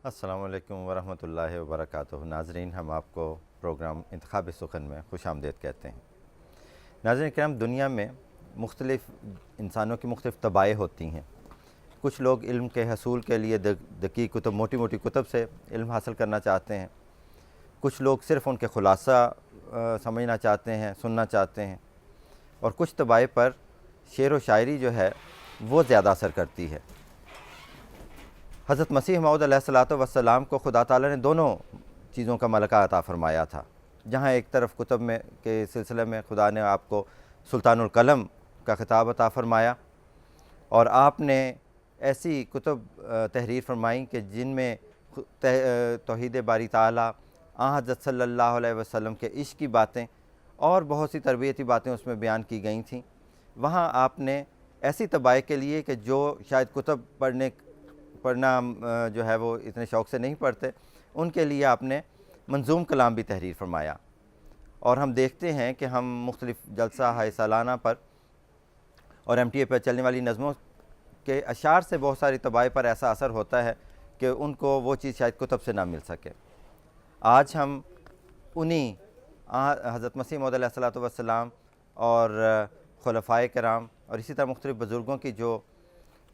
अस्सलामु अलैकुम वरहमतुल्लाहि वबरकातुहू। नाज़रीन, हम आपको प्रोग्राम इंतखाब सुखन में खुशामदीद कहते हैं। नाज़रीन किराम, दुनिया में मुख्तलिफ़ इंसानों की मुख्तलिफ़ तबाएँ होती हैं। कुछ लोग इल्म के हसूल के लिए दकीक कुतुब, मोटी मोटी कुतुब से इल्म हासिल करना चाहते हैं। कुछ लोग सिर्फ़ उनके ख़ुलासा समझना चाहते हैं, सुनना चाहते हैं। और कुछ तबाएँ पर शेर व शायरी जो है वो ज़्यादा असर करती है। हज़रत मसीह मौऊद अलैहिस्सलातु वस्सलाम को खुदा ताला ने दोनों चीज़ों का मलका अता फ़रमाया था। जहाँ एक तरफ कुतुब में के सिलसिले में खुदा ने आपको सुल्तानुल कलम का ख़िताब अता फ़रमाया और आपने ऐसी कुतुब तहरीर फरमाई कि जिनमें तौहीद बारी ताला, हज़रत सल्लल्लाहु अलैहि वसल्लम के इश्क़ की बातें और बहुत सी तरबियती बातें उसमें बयान की गई थीं। वहाँ आपने ऐसी तबाह के लिए कि जो शायद कुतुब पढ़ना जो है वो इतने शौक़ से नहीं पढ़ते, उनके लिए आपने मंजूम कलाम भी तहरीर फरमाया। और हम देखते हैं कि हम मुख्तलिफ़ जलसा हाय सालाना पर और MTA पर चलने वाली नज़मों के अशार से बहुत सारी तबाह पर ऐसा असर होता है कि उनको वो चीज़ शायद कुतुब से ना मिल सके। आज हम उन्हीं हज़रत मसीह मौऊद अलैहिस्सलातु वस्सलाम और खुलफ़ाए किराम और इसी तरह मुख्तलिफ़ बुज़ुर्गों की जो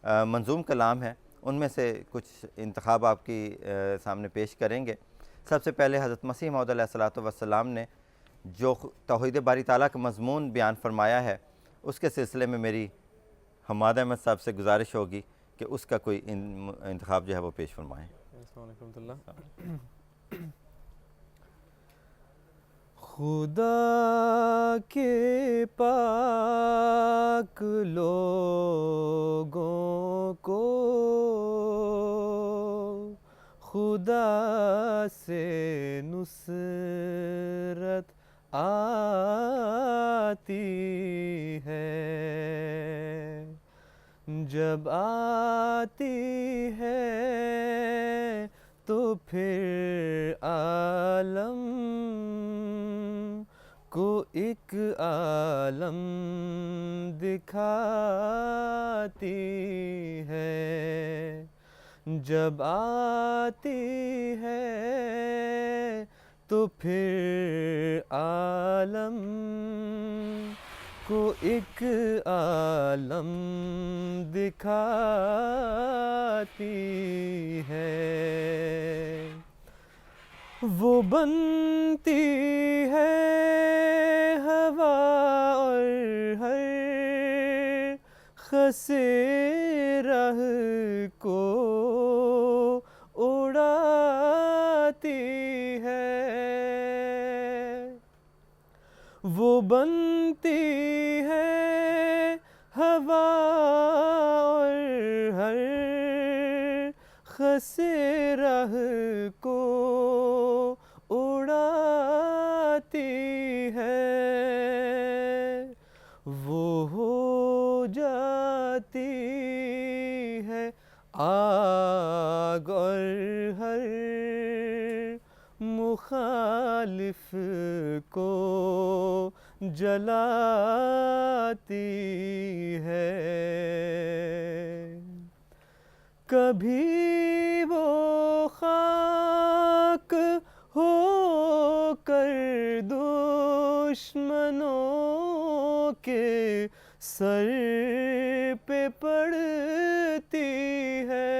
मंजूम कलाम है उनमें से कुछ इंतखाब आपकी सामने पेश करेंगे। सबसे पहले हज़रत मसीह मौऊद अलैहिस्सलातु वस्सलाम ने जो तौहीद बारी ताला का मज़मून बयान फरमाया है, उसके सिलसिले में मेरी हम्माद अहमद साहब से गुजारिश होगी कि उसका कोई इंतखाब जो है वो पेश फरमाएँ। खुदा के पाक लोगों को खुदा से नुसरत आती है। जब आती है तो फिर आलम को एक आलम दिखाती है। जब आती है तो फिर आलम को एक आलम दिखाती है। वो बनती है हवा और हर खसे राह को उड़ाती है। वो बनती है हवा और हर खसे राह को उड़ाती है। वो हो जाती है आग और हर मुखालिफ को जलाती है। कभी वो खाक हो कर दुश्मनों के सर पे पड़ती है।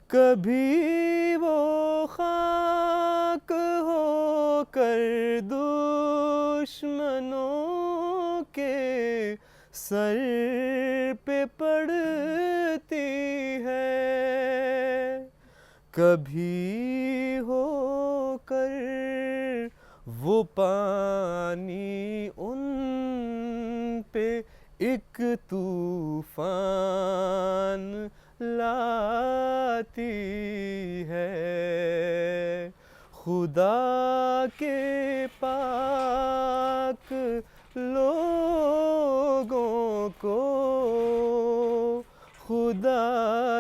कभी वो खाक हो कर दुश्मनों के सर पे पड़ती है। कभी हो कर वो पानी उन पे एक तूफान लाती है। खुदा के पाक लोगों को खुदा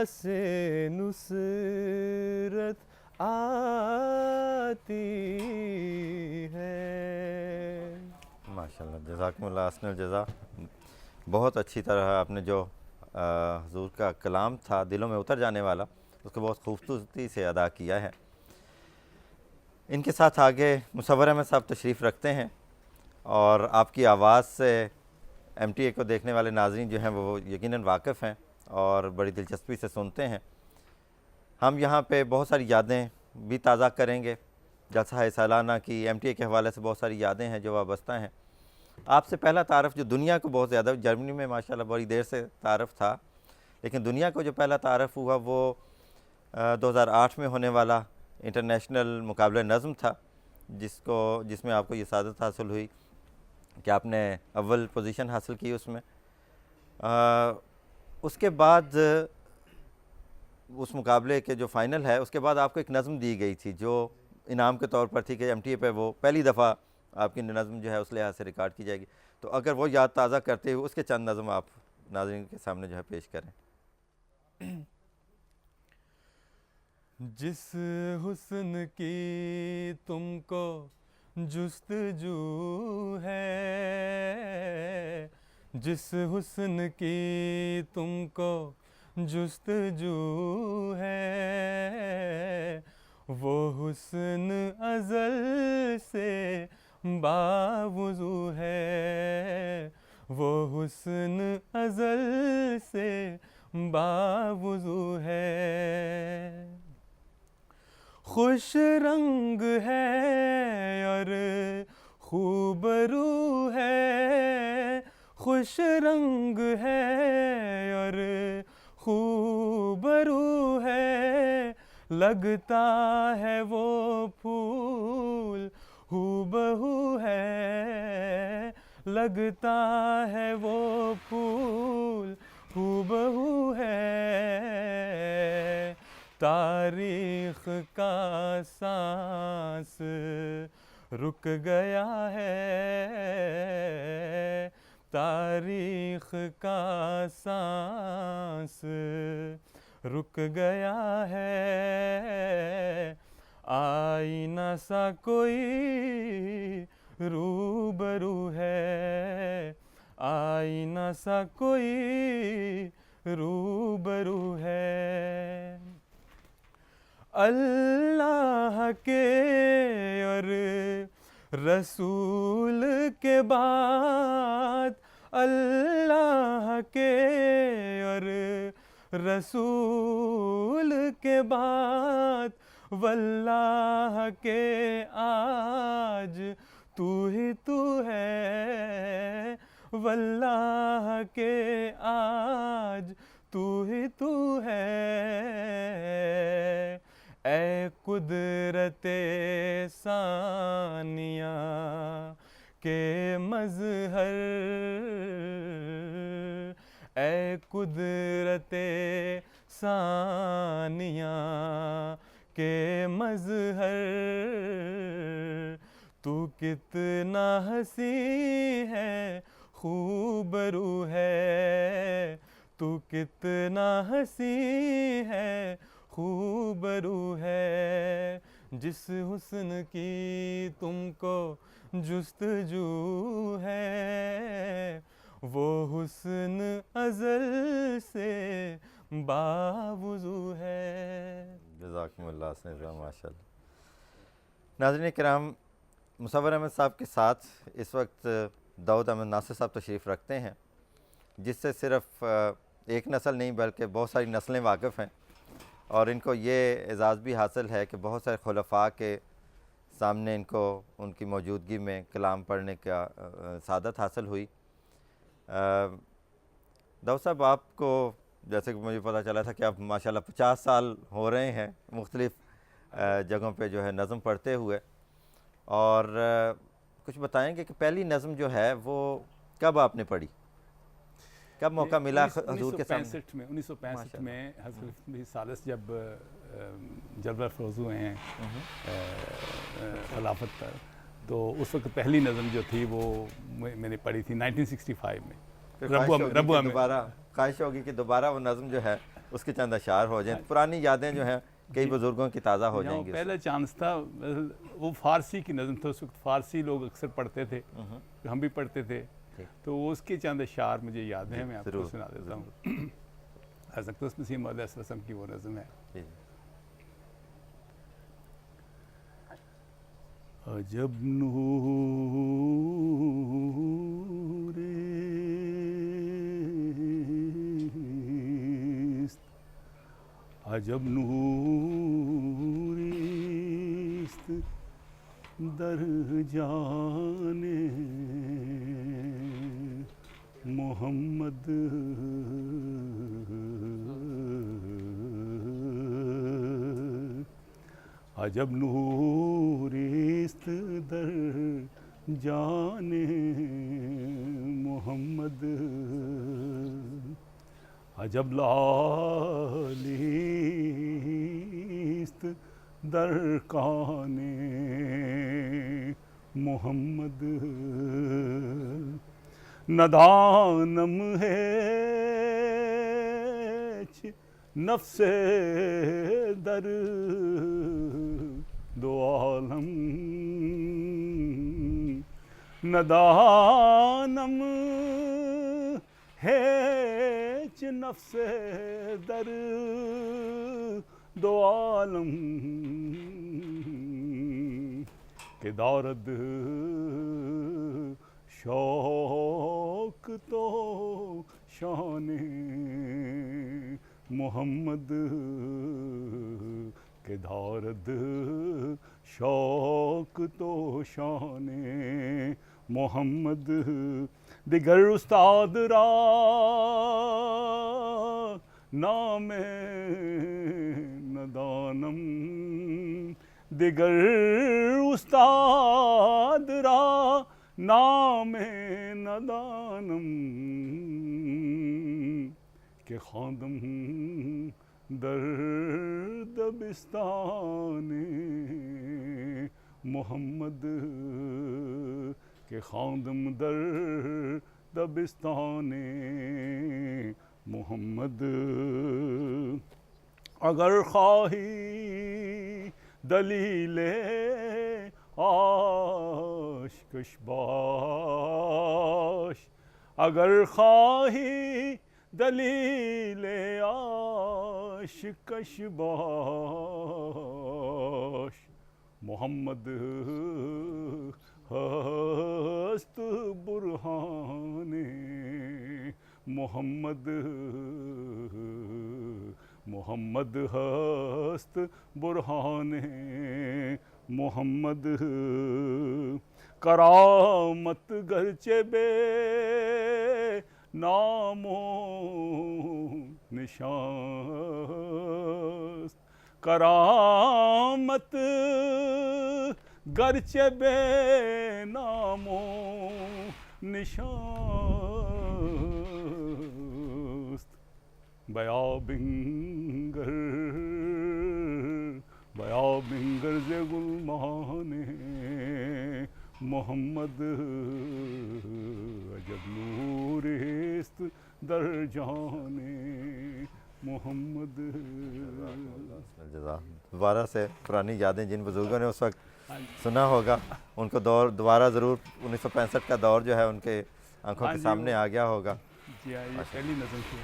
से नुसरत आती है। माशाल्लाह, जज़ाकुमुल्लाह अहसनुल जज़ा। बहुत अच्छी तरह आपने जो हुज़ूर का कलाम था दिलों में उतर जाने वाला, उसको बहुत खूबसूरती से अदा किया है। इनके साथ आगे मुसव्वर अहमद साहब तशरीफ़ रखते हैं और आपकी आवाज़ से MTA को देखने वाले नाज़रीन जो हैं वो यकीनन वाकिफ़ हैं और बड़ी दिलचस्पी से सुनते हैं। हम यहाँ पे बहुत सारी यादें भी ताज़ा करेंगे, जलसा सालाना की MTA के हवाले से बहुत सारी यादें हैं जो वाबस्ता हैं। आपसे पहला तारफ़ जो दुनिया को बहुत ज़्यादा, जर्मनी में माशाल्लाह बड़ी देर से तारफ़ था, लेकिन दुनिया को जो पहला तारफ़ हुआ वो 2008 में होने वाला इंटरनेशनल मुकाबला नज़्म था, जिसमें आपको ये सादत हासिल हुई कि आपने अव्वल पोजीशन हासिल की उसमें। उसके बाद उस मुकाबले के जो फ़ाइनल है उसके बाद आपको एक नज़्म दी गई थी जो इनाम के तौर पर थी कि MTA पे वो पहली दफ़ा आपकी नज़्म जो है उस लिहाज से रिकॉर्ड की जाएगी। तो अगर वो याद ताज़ा करते हुए उसके चंद नज़्म आप नाज़रीन के सामने जो है पेश करें। जिस हुस्न की तुमको जुस्तजू है, जिस हुस्न की तुमको जुस्तजू है, वो हुस्न अज़ल से बावुज़ू है, वो हुस्न अज़ल से बावुज़ू है। खुश रंग है और खूबरू है, खुश रंग है और खूबरू है, लगता है वो फूल हूबहू है, लगता है वो फूल हूबहू है। तारीख़ का सांस रुक गया है, तारीख़ का सांस रुक गया है, आईना सा कोई रूबरू है, आईना सा कोई रूबरू है। अल्लाह के और रसूल के बाद, अल्लाह के और रसूल के बाद, वल्लाह के आज तू ही तू है, वल्लाह के आज तू ही तू है। ऐ कुदरते सानिया के मज़हर, ऐ कुदरते सानिया के मज़हर, तू कितना हसी है खूबरू है, तू कितना हसी है खूबरू है। जिस हुस्न की तुमको जुस्तजू है, वो हुस्न अज़ल से बावुज़ू है। जज़ाकुमुल्लाह माशाअल्लाह। नाज़रीन किराम, मुसव्वर अहमद साहब के साथ इस वक्त दाऊद अहमद नासिर साहब तशरीफ़ रखते हैं, जिससे सिर्फ़ एक नस्ल नहीं बल्कि बहुत सारी नस्लें वाकिफ़ हैं और इनको ये एज़ाज़ भी हासिल है कि बहुत सारे खुलफ़ा के सामने इनको उनकी मौजूदगी में कलाम पढ़ने का सादत हासिल हुई। दाऊद साहब, आपको जैसे कि मुझे पता चला था कि आप माशाल्लाह 50 साल हो रहे हैं मुख्तलिफ़ जगहों पे जो है नज़म पढ़ते हुए, और कुछ बताएंगे कि पहली नज़म जो है वो कब आपने पढ़ी, कब मौका मिला हजूर के सामने? 1965 में हज़रत सालिस जब जलवा फरोज़ हुए हैं खिलाफत पर, तो उस वक्त पहली नज़म जो थी वो मैंने पढ़ी थी 1965 में। रबुआ में दोबारा ख्वाहिश होगी कि दोबारा वो नज़म जो है उसके चंद अशार हो जाएं, पुरानी यादें जो हैं कई बुजुर्गों की ताज़ा हो जाएंगी। पहला चांस था, वो फ़ारसी की नज़म था, उस वक्त फ़ारसी लोग अक्सर पढ़ते थे, हम भी पढ़ते थे, तो उसके चंद अशार मुझे याद हैं, मैं आपको सुना देता हूँ। हज़रत मसीह मौद अलैहिस्सलाम की वो नज़म है। जी। अजब नूरिस्त, अजब नूरिस्त दर जाने मोहम्मद, अजब नूरिस्त दर जाने मोहम्मद, अजब लालिस्त दर काने मोहम्मद, नदानम है नफ्से दर दो आलम, नदानम है नफ्से दर दो आलम, के दारद शौक तो शाने मोहम्मद, के दारद शौक तो शाने मोहम्मद, दिगर उस्ताद रा नामे नदानम, दिगर उस्ताद रा नामे नदानम, के खादम दर दबिस्ताने मोहम्मद, के खादम दर दबिस्ताने मोहम्मद, अगर ख्वाही दलीले आशकश बाश, अगर ख्वाही दलीले आशकश बाश, मोहम्मद हस्त बुरहाने मोहम्मद, मोहम्मद हस्त बुरहाने मोहम्मद, करामत गरचे बे नामो निशान, करामत गरचे बे नामो निशान, बया बिंगर बया बिंगर जे गुलमाने मोहम्मद, अजब नूरिस्त दर जाने मोहम्मद। दोबारा से पुरानी यादें जिन बुजुर्गों ने उस वक्त सुना होगा उनको दोबारा ज़रूर 1965 का दौर जो है उनके आंखों के सामने आ गया होगा। जी हाँ, ये पहली नज़म थी।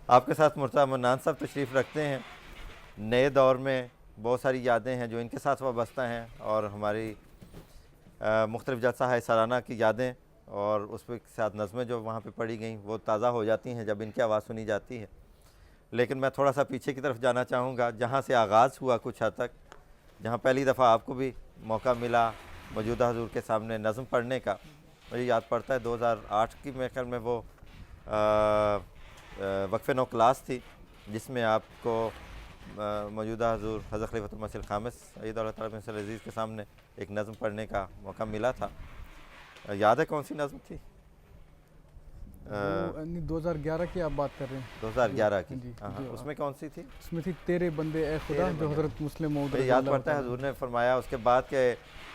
आपके साथ मुर्तज़ा मन्नान साहब तशरीफ़ रखते हैं। नए दौर में बहुत सारी यादें हैं जो इनके साथ वाबस्ता हैं और हमारी मुख्तलिफ़ जलसा है सालाना की यादें और उस के साथ नज़में जो वहाँ पे पढ़ी गई वो ताज़ा हो जाती हैं जब इनकी आवाज़ सुनी जाती है। लेकिन मैं थोड़ा सा पीछे की तरफ जाना चाहूँगा जहाँ से आगाज़ हुआ कुछ हद तक, जहाँ पहली दफ़ा आपको भी मौका मिला मौजूदा हुज़ूर के सामने नज़म पढ़ने का। मुझे याद पड़ता है 2008 की मेरे ख्याल में वो वक्फ़े नो क्लास थी जिसमें आपको मौजूदा हुज़ूर हज़रत ख़लीफ़तुल मसीह ख़ामिस सय्यद अज़ीज़ के सामने एक नज़म पढ़ने का मौका मिला था। याद है कौन सी नज़म थी? 2011 की आप बात कर रहे हैं? 2011 की। जी, हाँ, जी, उसमें कौन सी थी? उसमें थी तेरे बंदे ए खुदा, जो हज़रत मुस्लिम मौऊद मुझे याद पड़ता है हुज़ूर ने फरमाया उसके बाद के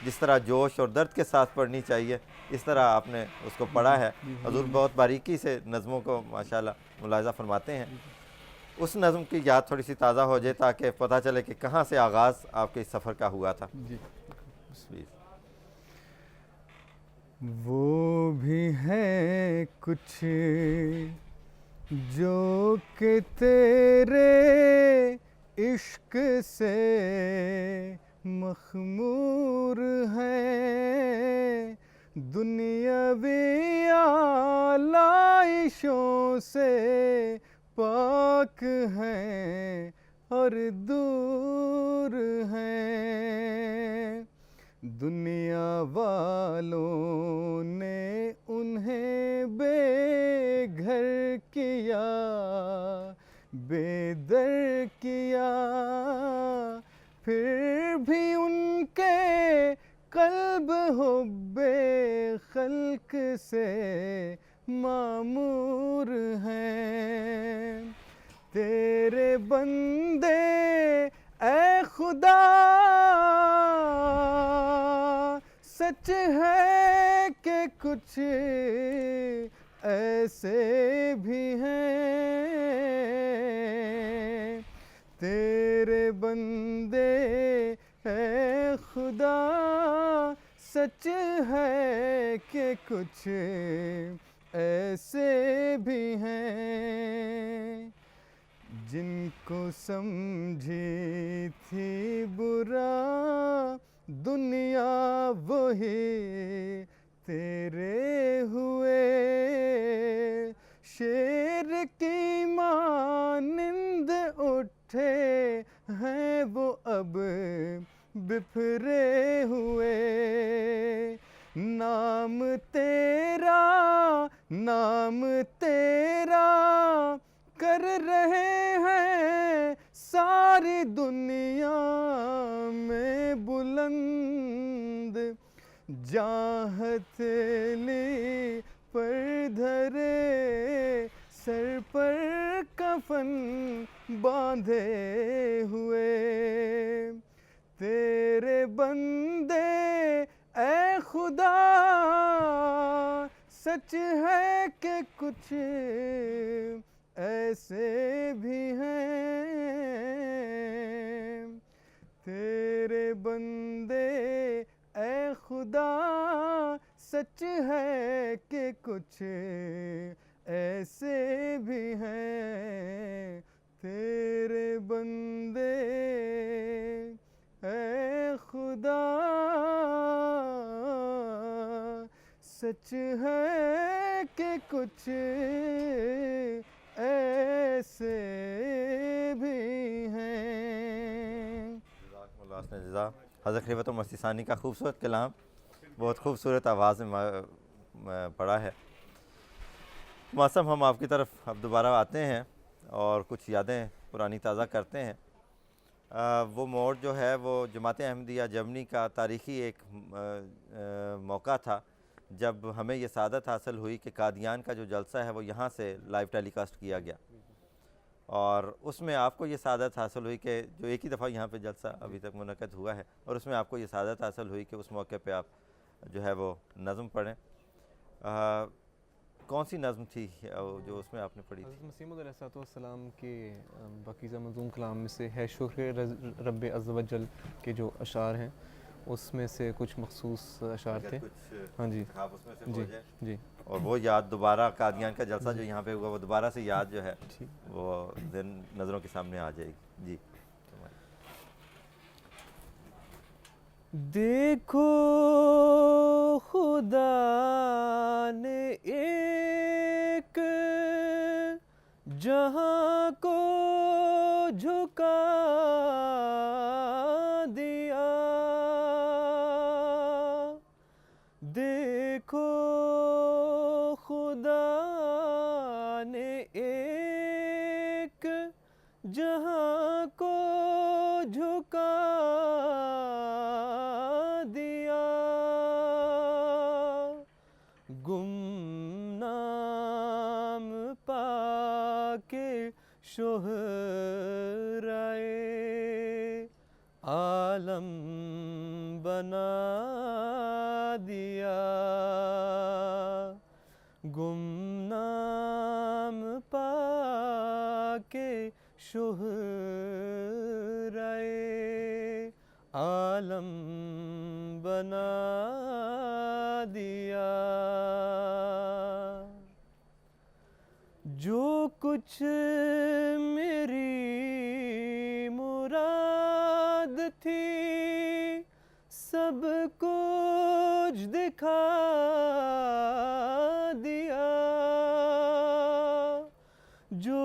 जिस तरह जोश और दर्द के साथ पढ़नी चाहिए इस तरह आपने उसको पढ़ा है। हुज़ूर बहुत बारीकी से नज़मों को माशाल्लाह मुलाहिज़ा फरमाते हैं। उस नज़म की याद थोड़ी सी ताज़ा हो जाए ताकि पता चले कि कहाँ से आगाज़ आपके इस सफ़र का हुआ था। जी। वो भी है कुछ जो कि तेरे इश्क से मखमूर है, दुनियावी आलाइशों से पाक हैं और दूर हैं। दुनिया वालों ने उन्हें बेघर किया, बेदर किया, फिर भी उनके कल्ब हुब्बे खल्क से मामूर हैं। तेरे बंदे ऐ खुदा सच है कि कुछ ऐसे भी हैं। तेरे बंदे ऐ खुदा सच है कि कुछ ऐसे भी हैं। जिनको समझी थी बुरा दुनिया वही तेरे हुए। शेर की मानिंद उठे हैं वो अब बिफरे हुए। नाम तेरा कर रहे हैं सारी दुनिया में बुलंद। जाहत ली पर धरे सर पर कफन बांधे हुए। तेरे बंदे ऐ खुदा सच है कि कुछ ऐसे भी हैं। तेरे बंदे ऐ खुदा सच है कि कुछ ऐसे भी हैं। तेरे बंदे ऐ खुदा सच है कि कुछ ऐसे भी हैं। हज़रत खलीफत मसीह सानी का खूबसूरत कलाम बहुत खूबसूरत आवाज़ में पढ़ा है। मौसम हम आपकी तरफ अब दोबारा आते हैं और कुछ यादें पुरानी ताज़ा करते हैं। वो मोड़ जो है वो जमात अहमदिया जर्मनी का तारीख़ी एक मौका था जब हमें ये सादत हासिल हुई कि कादियान का जो जलसा है वो यहाँ से लाइव टेलीकास्ट किया गया। और उसमें आपको ये सादत हासिल हुई कि जो एक ही दफ़ा यहाँ पे जलसा अभी तक मुनक़द हुआ है और उसमें आपको ये सादत हासिल हुई कि उस मौके पे आप जो है वो नज़म पढ़ें। कौन सी नज़म थी जो उसमें आपने पढ़ी थी? हज़रत मसीह मौऊद अलैहिस्सलाम के पाकीज़ा मंज़ूम कलाम में से है शुक्र रब्बे अज़्ज़ व जल के जो अशार हैं उसमें से कुछ मखसूस अशार थे। हाँ जी जी जी। और वो याद दोबारा कादियान का जलसा जो यहाँ पे हुआ वो दोबारा से याद जो है वो नज़रों के सामने आ जाएगी। जी देखो खुदा ने एक जहां को झुका दिया। देखो खुदा ने एक जहां को झुका दिया। गुमनाम पाके शोहराए आलम बना दिया। गुमनाम पाके शोहराए आलम बना दिया। जो कुछ मेरी मुराद थी सब कुछ दिखा दिया, जो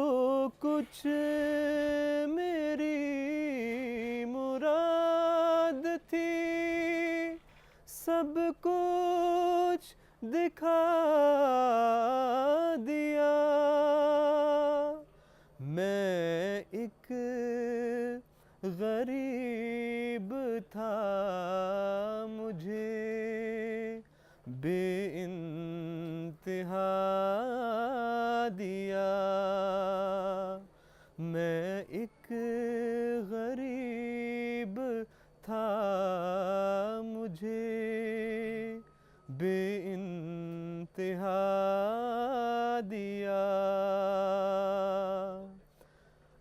कुछ मेरी मुराद थी सब कुछ दिखा दिया। मैं एक गरीब था, मुझे बेइंतहा दिया। मैं एक गरीब था, मुझे बेइंतहा दिया।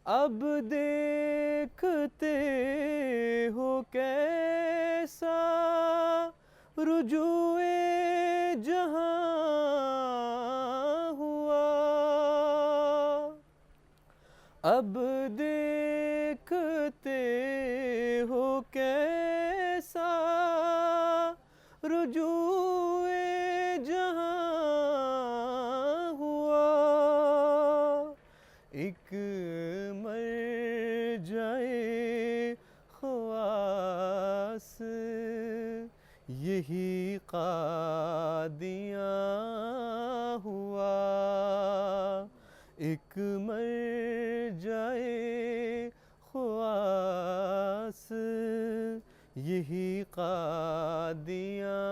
अब देखते हो कैसा रुजूए जहां हुआ। अब देखते हो कैसा रुजूए जहां हुआ। एक मर जाए ख्वास यही कादियाँ हुआ। एक मर जाए ख्वास यही कादियाँ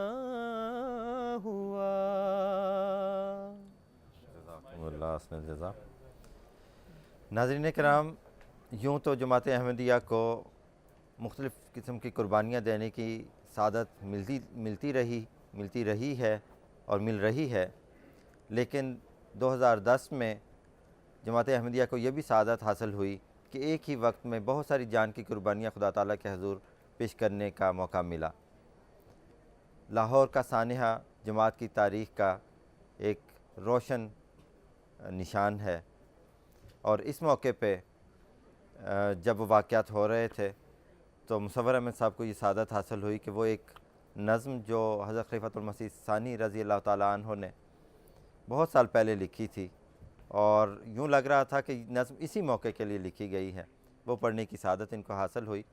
हुआ। जज़ा। नाज़रीन कराम, यूँ तो जमात अहमदिया को मुख्तलिफ़ किस्म की कुर्बानियाँ देने की सादत मिलती रही है और मिल रही है, लेकिन 2010 में जमात अहमदिया को यह भी सादत हासिल हुई कि एक ही वक्त में बहुत सारी जान की कुर्बानियाँ खुदा ताला के हुज़ूर पेश करने का मौका मिला। लाहौर का सानहा जमात की तारीख़ का एक रोशन निशान है, और इस मौके पे जब वाक़यात हो रहे थे तो मुसव्वर अहमद साहब को ये सादत हासिल हुई कि वो एक नज़्म जो हज़रत खलीफतुल मसीह सानी रज़ी अल्लाह ताला अन्हु ने बहुत साल पहले लिखी थी, और यूँ लग रहा था कि नज़्म इसी मौके के लिए लिखी गई है, वो पढ़ने की सादत इनको हासिल हुई।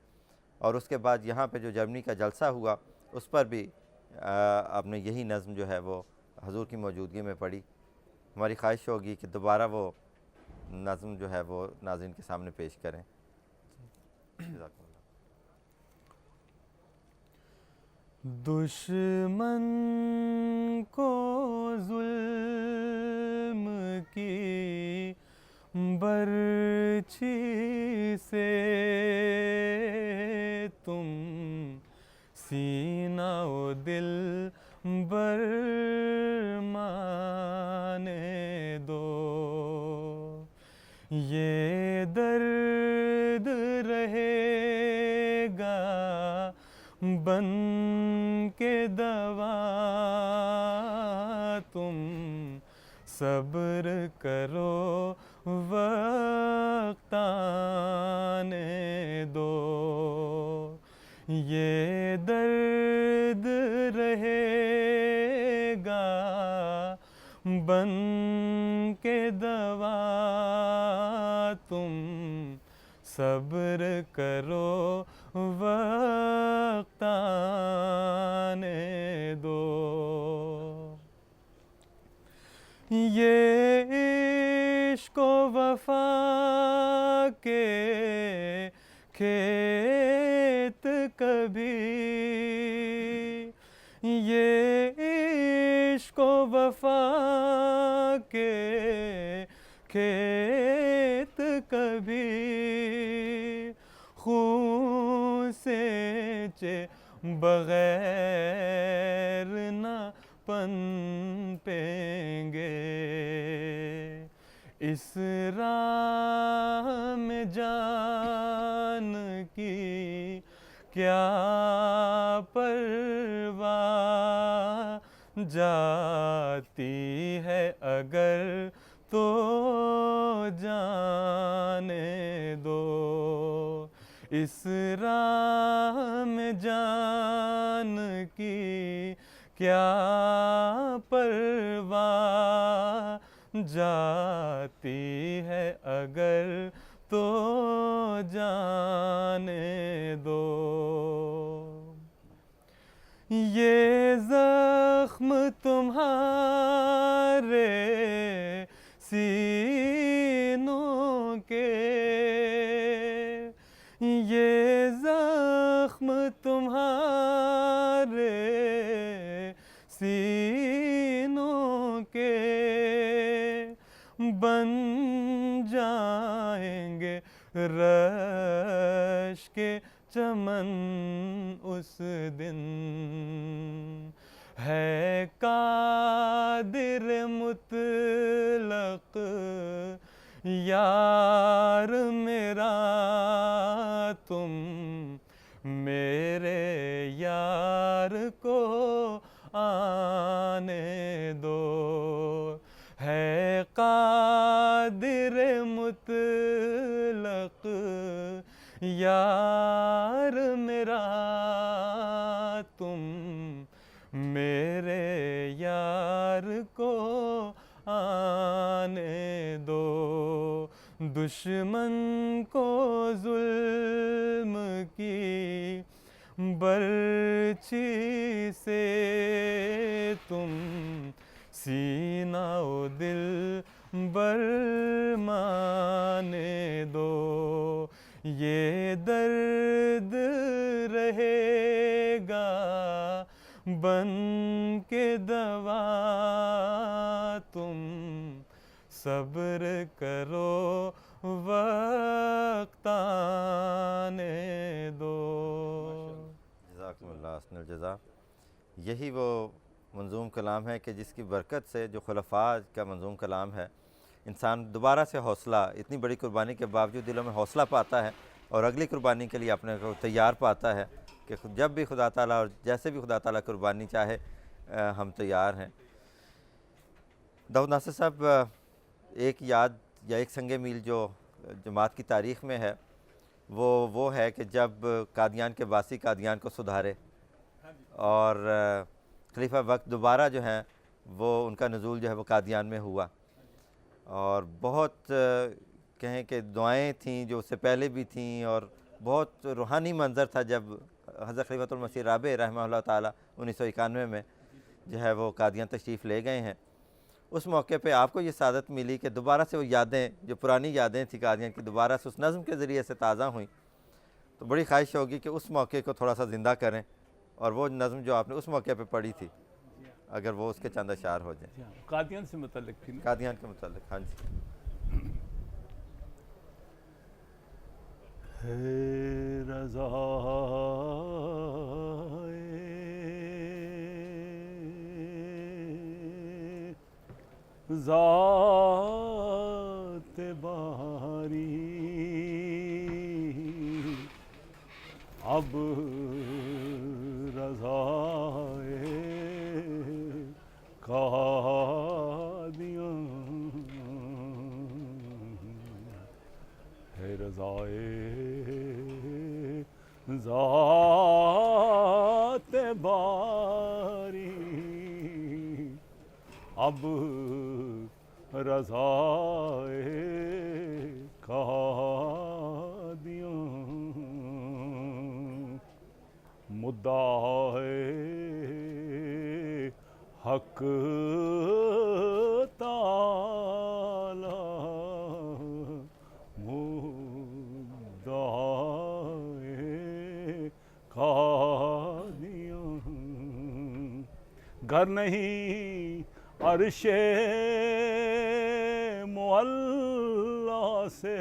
और उसके बाद यहाँ पे जो जर्मनी का जलसा हुआ उस पर भी आपने यही नज़्म जो है वो हुज़ूर की मौजूदगी में पढ़ी। हमारी ख्वाहिश होगी कि दोबारा वो नज़्म जो है वो नाज़रीन के सामने पेश करें। दुश्मन को जुल्म की बर्छी से तुम सीना ओ दिल बर माने दो। ये दर्द रहेगा बन के दवा, तुम सब्र करो वक्त आने दो। ये दर्द रहेगा बन के दवा, तुम सब्र करो वक्त आने दो। ये इश्क़ व वफ़ा के खेत कभी, ये इश्क़ व वफ़ा के खेत कभी खून से बग़ैर न पनपेंगे। इस राह में जान की क्या परवाह, जाती है अगर तो जाने दो, इस राह में जान की क्या परवाह, जाती है अगर तो जाने दो। ये जख्म तुम्हारे सीनों के, ये जख्म तुम्हारे सीनों के, बन जाएंगे रश के चमन उस दिन। है कादिर मुतलक यार मेरा, तुम मेरे यार को आने दो। है कादिर मुतलक यार मेरा, तुम मेरे यार को आने दो। दुश्मन को जुल्म की बर्छी से तुम सीना ओ दिल बरमाने दो। ये दर्द रहेगा बन के दवा, तुम सब्र करो वक्त आने दो। जज़ाकुमुल्लाह हस्नुल जज़ा। यही वो मंजूम कलाम है कि जिसकी बरकत से, जो खुलफा का मंजूम कलाम है, इंसान दोबारा से हौसला, इतनी बड़ी कुर्बानी के बावजूद दिलों में हौसला पाता है और अगली कुर्बानी के लिए अपने को तैयार पाता है कि जब भी खुदा ताला और जैसे भी खुदा ताला कुर्बानी चाहे हम तैयार हैं। दाऊद नासिर साहब, एक याद या एक संगे मील जो जमात की तारीख़ में है वो है कि जब कादियान के बासी कादियान को सुधारे और खलीफा वक्त दोबारा जो है वो उनका नज़ूल जो है वो कादियान में हुआ, और बहुत कहें कि दुआएं थीं जो उससे पहले भी थीं, और बहुत रूहानी मंज़र था जब हज़रत खलीफतुल मसीह राबे रहमतुल्लाह ताला 1991 में जो है वो कादियान तशरीफ़ ले गए हैं। उस मौके पे आपको ये सादत मिली कि दोबारा से वो यादें, जो पुरानी यादें थी कादियान की, दोबारा से उस नज़्म के ज़रिए से ताज़ा हुई। तो बड़ी ख्वाहिश होगी कि उस मौके को थोड़ा सा ज़िंदा करें और वो नज़्म जो आपने उस मौके पे पढ़ी थी, अगर वो उसके चंद अशार हो जाए। कादियान से मुतल्लिक़ थी ना? कादियान के मुतल्लिक़, हाँ जी। है रज़ा ज़ात बारी अब रज़ाए कादियां है, रज़ाए ज़ात बारी अब रज़ाए कादियां मुद्दाए हक ताला मुद्दाए कादियां घर नहीं अर्शे मुअल्ला से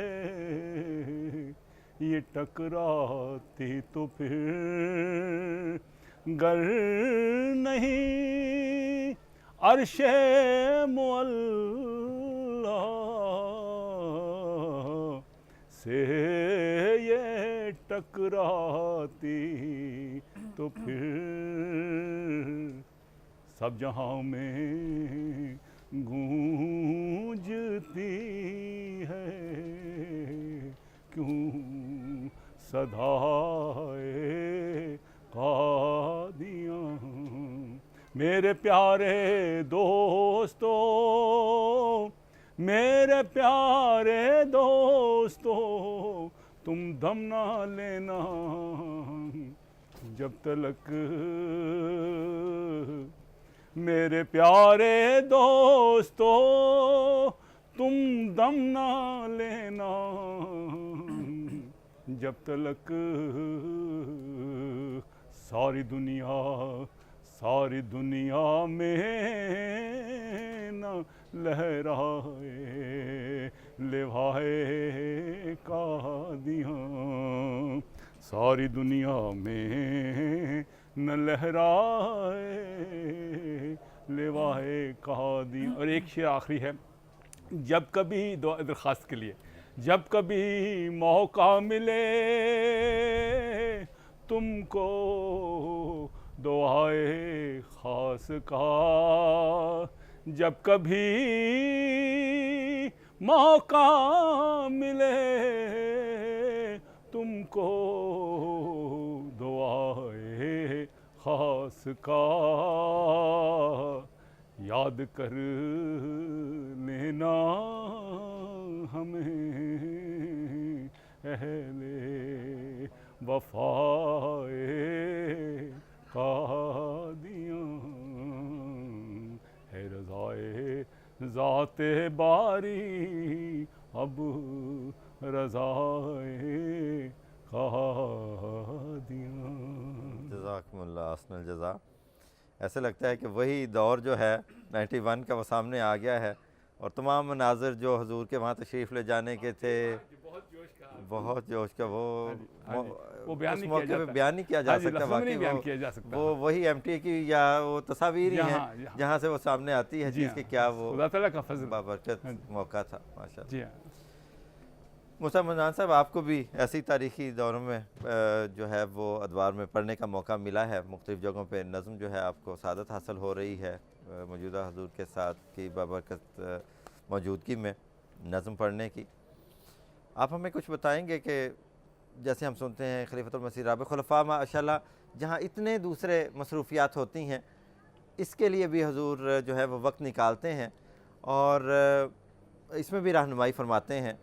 ये टकराती तो फिर गर नहीं अर्शे मुअल्ला से ये टकराती तो फिर सब जहां में गूंजती है क्यों सदाए कादियाँ। मेरे प्यारे दोस्तों, मेरे प्यारे दोस्तों, तुम दम ना लेना जब तलक। मेरे प्यारे दोस्तों, तुम दम ना लेना जब तलक सारी दुनिया में न लहराए लेवाए कादियाँ। सारी दुनिया में न लहराए लेवाए कादियाँ। और एक शेर आखिरी है, जब कभी दुआ दरख्वास्त के लिए, जब कभी मौका मिले तुमको दुआए खास का, जब कभी मौका मिले तुमको दुआए खास का, याद कर लेना हमें अहले वफाए कादियाँ। है रज़ाए ज़ाते बारी अब रज़ाए कादियाँ। जज़ाकुमुल्लाह अहसनुल जज़ा। ऐसे लगता है कि वही दौर जो है 91 का वो सामने आ गया है, और तमाम मनाज़र जो हुजूर के वहाँ तशरीफ़ ले जाने के थे, बहुत जोश का वो बयान उस नहीं मौके किया पे जाता। बयान नहीं किया जा हाँ जी, सकता। लफ्ज़ों में वाकई नहीं बयान किया जा सकता। वो वही MTA की या वो तस्वीर ही यहाँ, है यहाँ। जहाँ से वो सामने आती है जी चीज़ हाँ, कि क्या वो खुदा ताला का फज़ल। बाबरकत हाँ जी। मौका था माशाअल्लाह। जी हाँ। मुसा मजान साहब, आपको भी ऐसी तारीख़ी दौरों में जो है वो अदवार में पढ़ने का मौका मिला है, मुख्तलिफ़ जगहों पे नज़म जो है आपको सादत हासिल हो रही है मौजूदा हुजूर के साथ की बाबरकत मौजूदगी में नज़म पढ़ने की। आप हमें कुछ बताएंगे कि जैसे हम सुनते हैं खलीफतुल मसीह राबिअ खुलफ़ा माशाअल्लाह, जहाँ इतने दूसरे मसरूफ़ियात होती हैं, इसके लिए भी हुजूर जो है वो वक्त निकालते हैं और इसमें भी रहनुमाई फरमाते हैं।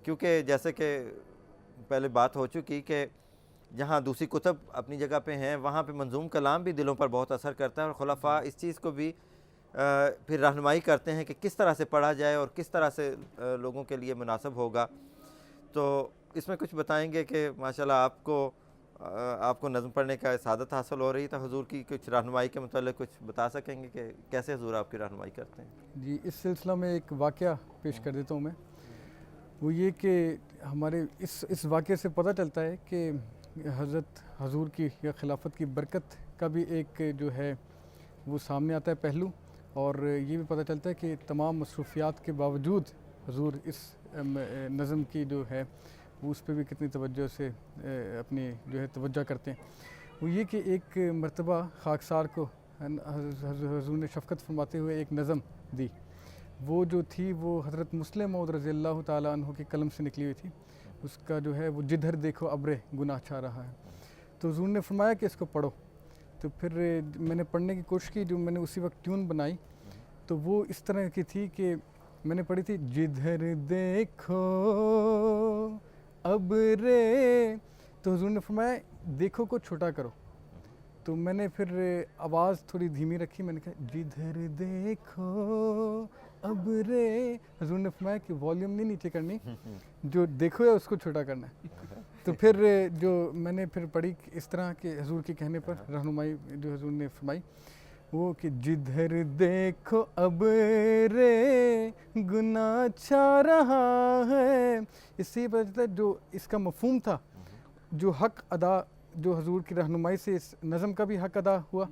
क्योंकि जैसे कि पहले बात हो चुकी कि जहाँ दूसरी कुतुब अपनी जगह पे हैं, वहाँ पे मंजूम कलाम भी दिलों पर बहुत असर करता है, और खुलफ़ा इस चीज़ को भी फिर रहनुमाई करते हैं कि किस तरह से पढ़ा जाए और किस तरह से लोगों के लिए मुनासिब होगा। तो इसमें कुछ बताएंगे कि माशाल्लाह आपको नज़म पढ़ने का सादत हासिल हो रही था, हुजूर की कुछ रहनुमाई के मतलब कुछ बता सकेंगे कि कैसे हुजूर आपकी रहनुमाई करते हैं? जी, इस सिलसिला में एक वाक़या पेश कर देता हूँ मैं। वो ये कि हमारे इस वाक़े से पता चलता है कि हज़रत हुजूर की या खिलाफत की बरकत का भी एक जो है वो सामने आता है पहलू, और ये भी पता चलता है कि तमाम मसरूफ़ियात के बावजूद हुजूर इस नज़म की जो है वो उस पर भी कितनी तवज्जो से अपनी जो है तवज्जो करते हैं। वो ये कि एक मरतबा खाकसार को हुजूर ने शफ़क़त फरमाते हुए एक नज़म दी। वो जो थी वो हज़रत मुस्लिम मौद रज़ियल्लाहु ताला अन्हु के कलम से निकली हुई थी। उसका जो है वो जिधर देखो अब्रे गुनाह छा रहा है। तो हुजूर ने फरमाया कि इसको पढ़ो। तो फिर मैंने पढ़ने की कोशिश की, जो मैंने उसी वक्त ट्यून बनाई तो वो इस तरह की थी कि मैंने पढ़ी थी, जिधर देखो अब्रे। तो हुजूर ने फरमाया देखो को छोटा करो। तो मैंने फिर आवाज़ थोड़ी धीमी रखी, मैंने कहा जिधर देखो अब्रे। हुजूर ने फरमाया कि वॉल्यूम नहीं नीचे करनी, जो देखो है उसको छोटा करना है। तो फिर जो मैंने फिर पढ़ी इस तरह के हुजूर के कहने पर रहनुमाई जो हुजूर ने फरमाई वो कि जिधर देखो अब्रे गुनाह छा रहा है। इससे पता चलता है जो इसका मफहूम था, जो हक अदा जो हुजूर की रहनुमाई से इस नज़म का भी हक अदा हुआ,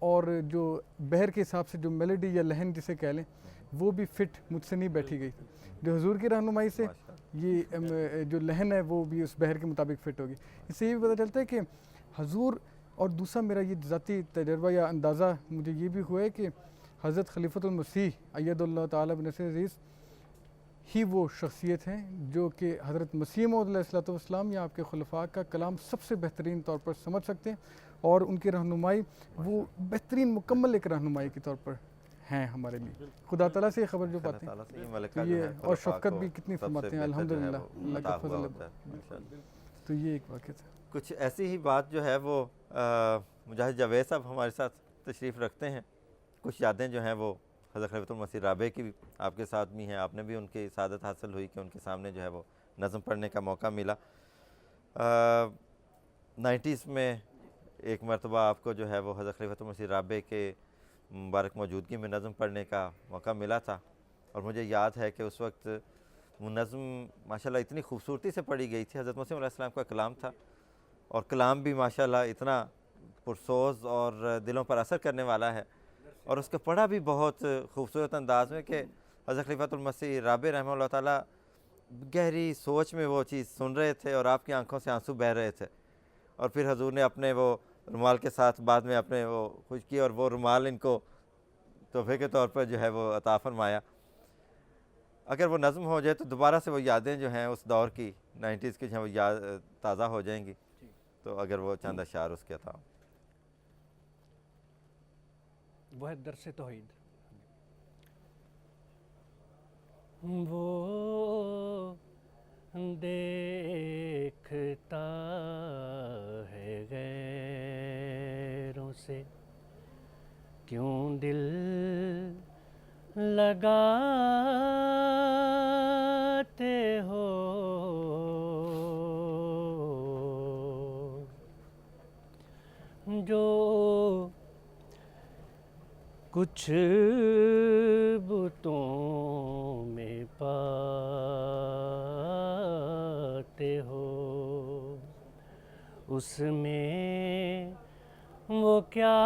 और जो बहर के हिसाब से जो मेलोडी या लहन जिसे कह लें वो भी फिट मुझसे नहीं बैठी गई। जो हुजूर की रहनुमाई से ये जो लहन है वो भी उस बहर के मुताबिक फ़िट होगी। इससे ये भी पता चलता है कि हुजूर, और दूसरा मेरा ये ज़ाती तजर्बा या अंदाज़ा मुझे ये भी हुआ है कि हज़रत खलीफतुल मसीह अय्यदुल्लाह ताला बिनसर अज़ीज़ ही वो शख्सियत हैं जो कि हज़रत मसीह मौऊद अलैहिस्सलाम या आपके खुलफा का कलाम सबसे बेहतरीन तौर पर समझ सकते हैं, और उनकी रहनुमाई वो बेहतरीन मुकम्मल एक रहनुमाई के तौर पर हैं हमारे लिए। खुदा ताला से ये खबर जो पाते हैं तो ये, और शफ़क़त भी कितनी फरमाते हैं, अल्हम्दुलिल्लाह अल्लाह का फज़ल है। तो ये एक वाक़या था। कुछ ऐसी ही बात जो है वो मुजाहिद जावेद साहब हमारे साथ तशरीफ़ रखते हैं। कुछ यादें जो हैं वो हज़रत खलीफतुल मसीह राबे की भी आपके साथ भी हैं, आपने भी उनकी सादत हासिल हुई कि उनके सामने जो है वो नज़म पढ़ने का मौका मिला। 90s में एक मरतबा आपको जो है वो हज़रत खलीफतुल मसीह राबे के मुबारक मौजूदगी में नज़म पढ़ने का मौका मिला था, और मुझे याद है कि उस वक्त वो नज़म माशाल्लाह इतनी खूबसूरती से पढ़ी गई थी। हज़रत मसीह अलैहिस्सलाम का कलाम था, और कलाम भी माशाल्लाह इतना पुरसोज़ और दिलों पर असर करने वाला है, और उसको पढ़ा भी बहुत खूबसूरत अंदाज में कि हज़रत खलीफतुल मसीह राबे रहमतुल्लाह ताला गहरी सोच में वो चीज़ सुन रहे थे और आपकी आंखों से आंसू बह रहे थे, और फिर हजूर ने अपने वो रुमाल के साथ बाद में अपने वो खुश किया और वो रुमाल इनको तोहफे के तौर पर जो है वो अता फरमाया। अगर वो नज़म हो जाए तो दोबारा से वो यादें जो हैं उस दौर की 90s की जो हैं वो याद ताज़ा हो जाएंगी। तो अगर वो चंद अशार उसके था, वो है दरसे तौहीद। वो देखता है गैरों से क्यों दिल लगाते हो, जो कुछ बुतों में पाते हो उसमें वो क्या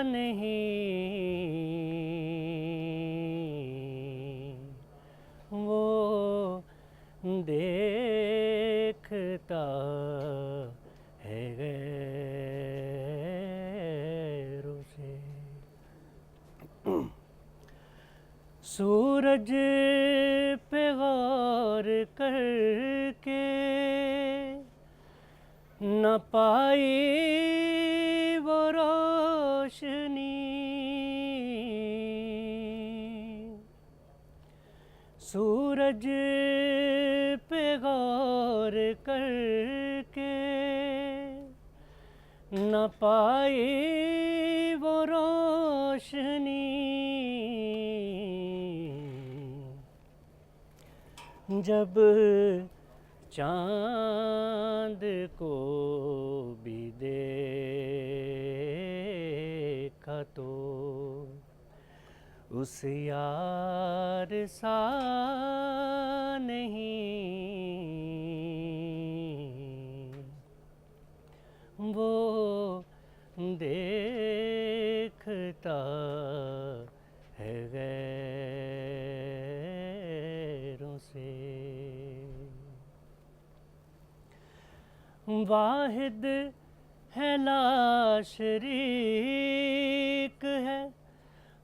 नहीं, वो देखता है गैरों से। सूरज पे गौर करके न पाई वो रोशनी, सूरज पे गौर करके न पाई वो रोशनी, जब चाँद को भी देखा तो उस यार सा नहीं, वो देखता है गैरों से। वाहिद है ला शरीक है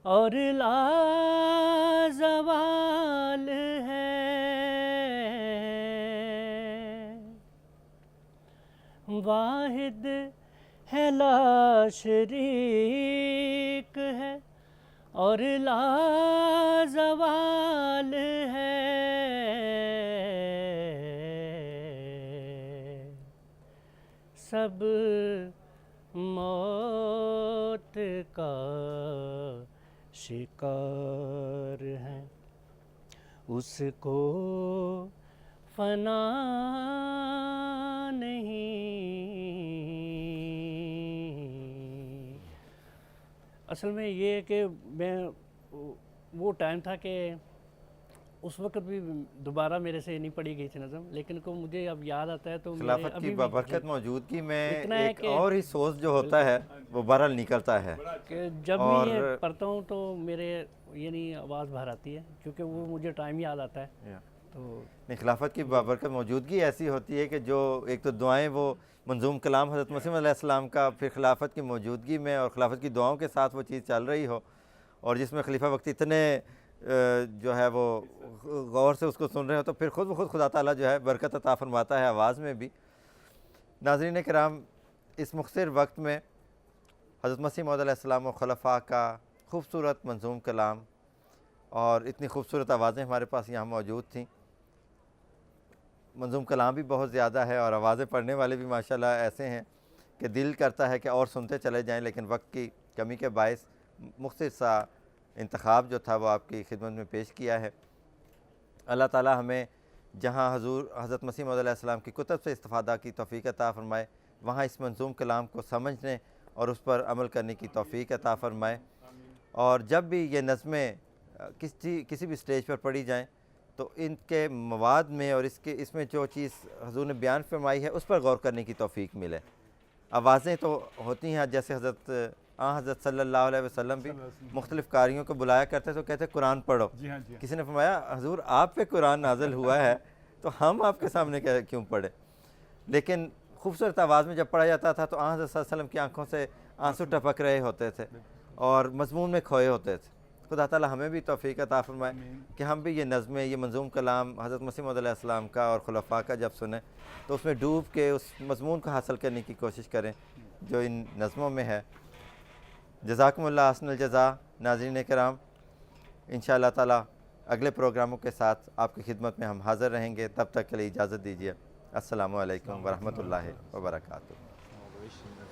और लाज़वाल है, वाहिद है ला शरीक है और लाज़वाल है, सब मौत का शिकार है, उसको फना नहीं। असल में ये है कि मैं वो टाइम था कि उस वक्त भी दोबारा मेरे से नहीं पढ़ी गई थी नज़म, लेकिन को मुझे अब याद आता है तो खिलाफत की बरकत मौजूदगी में इतना है एक कि और ही सोच जो होता है वो बहरहाल निकलता है। कि जब मैं ये पढ़ता हूँ तो मेरे यानी आवाज़ बाहर आती है, क्योंकि वो मुझे टाइम याद आता है। तो खिलाफत की बाबरकत मौजूदगी ऐसी होती है कि जो एक तो दुआएं वो मंजूम कलाम हज़रत मसीह अलैहिस्सलाम का, फिर खिलाफत की मौजूदगी में और खिलाफत की दुआओं के साथ वो चीज़ चल रही हो, और जिसमें खलीफा वक्त इतने जो है वो गौर से उसको सुन रहे हो, तो फिर ख़ुद ब खुद खुदा ताला जो है बरकत अता फरमाता है आवाज़ में भी। नाज़रीन किराम, इस मुख्तसर वक्त में हज़रत मसीह मौऊद अलैहिस्सलाम और खलफ़ा का खूबसूरत मंजूम कलाम और इतनी खूबसूरत आवाज़ें हमारे पास यहाँ मौजूद थीं। मंजूम कलाम भी बहुत ज़्यादा है और आवाज़ें पढ़ने वाले भी माशाल्लाह ऐसे हैं कि दिल करता है कि और सुनते चले जाएं, लेकिन वक्त की कमी के बायस मुख्तसर सा इंतखाब जो था वो आपकी खिदमत में पेश किया है। अल्लाह ताला हमें जहाँ हज़ूर हज़रत मसीह मौऊद अलैहिस्सलाम की कुतब से इस्तिफ़ादा की तौफ़ीक अता फ़रमाए, वहाँ इस मंजूम कलाम को समझने और उस पर अमल करने की तौफ़ीक अता फ़रमाए। और जब भी ये नज़में किसी भी स्टेज पर पढ़ी जाएँ तो इनके मवाद में और इसमें जो चीज़ हुज़ूर ने बयान फरमाई है उस पर गौर करने की तौफ़ीक मिले। आवाज़ें तो होती हैं, जैसे हज़रत सल्लल्लाहु अलैहि वसल्लम भी मुख्तलिफ़ कारियों को बुलाया करते तो कहते कुरान पढ़ो। जी हाँ, जी हाँ। किसी ने फरमाया हुज़ूर आप पे कुरान नाज़िल हुआ है तो हम आपके सामने क्यों पढ़े। लेकिन खूबसूरत आवाज़ में जब पढ़ा जाता था तो हज़रत सल्लल्लाहु अलैहि वसल्लम की आँखों से आंसू टपक रहे होते थे और मज़मून में खोए होते थे। खुदा ताला हमें भी तौफ़ीक अता फ़रमाए कि हम भी ये नज़में, ये मंजूम कलाम हज़रत मसीह मौऊद अलैहिस्सलाम का और खुलफ़ा का जब सुने तो उसमें डूब के उस मज़मून को हासिल करने की कोशिश करें जो इन नज़मों में है। जज़ाकुमुल्लाह अहसनुल जज़ा। नाज़रीन किराम, इंशाअल्लाह ताला अगले प्रोग्रामों के साथ आपकी खिदमत में हम हाज़िर रहेंगे। तब तक के लिए इजाज़त दीजिए। अस्सलामु अलैकुम व रहमतुल्लाहि व बरकातुहू।